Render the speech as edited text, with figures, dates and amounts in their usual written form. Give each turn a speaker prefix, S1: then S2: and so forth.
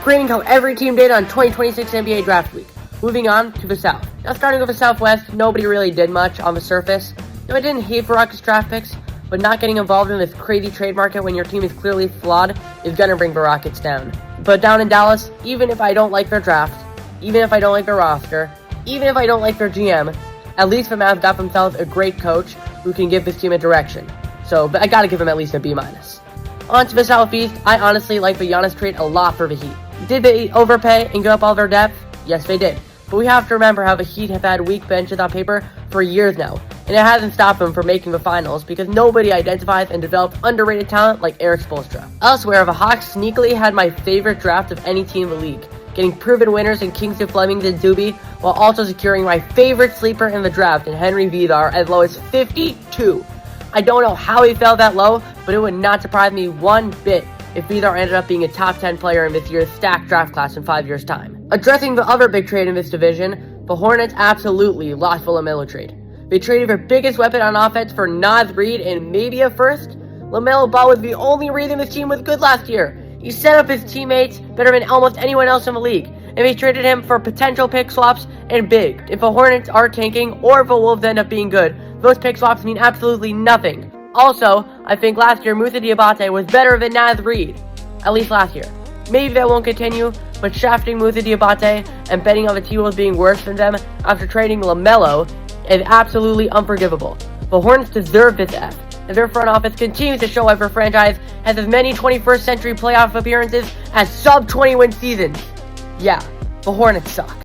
S1: creating how every team did on 2026 NBA Draft Week. Moving on to the South. Now starting with the Southwest, nobody really did much on the surface. Now I didn't hate for Rockets draft picks, but not getting involved in this crazy trade market when your team is clearly flawed is gonna bring the Rockets down. But down in Dallas, even if I don't like their draft, even if I don't like their roster, even if I don't like their GM, at least the Mavs got themselves a great coach who can give this team a direction. So I gotta give him at least a B-. On to the Southeast, I honestly like the Giannis trade a lot for the Heat. Did they overpay and give up all their depth? Yes, they did. But we have to remember how the Heat have had weak benches on paper for years now, and it hasn't stopped them from making the finals because nobody identifies and develops underrated talent like Eric Spoelstra. Elsewhere, the Hawks sneakily had my favorite draft of any team in the league, getting proven winners in Kingston Fleming and Zuby, while also securing my favorite sleeper in the draft in Henry Vidar as low as 52. I don't know how he fell that low, but it would not surprise me one bit if Vidar ended up being a top 10 player in this year's stacked draft class in 5 years' time. Addressing the other big trade in this division, the Hornets absolutely lost the LaMelo trade. They traded their biggest weapon on offense for Naz Reid and maybe a first. LaMelo Ball was the only reason this team was good last year. He set up his teammates better than almost anyone else in the league, and they traded him for potential pick swaps and big. If the Hornets are tanking or if the Wolves end up being good, those pick swaps mean absolutely nothing. Also, I think last year Moussa Diabate was better than Naz Reid, at least last year. Maybe that won't continue, but shafting Moussa Diabate and betting on the T-Wolves being worse than them after trading LaMelo is absolutely unforgivable. The Hornets deserve this F, and their front office continues to show every franchise has as many 21st century playoff appearances as sub-20 win seasons. Yeah, the Hornets suck.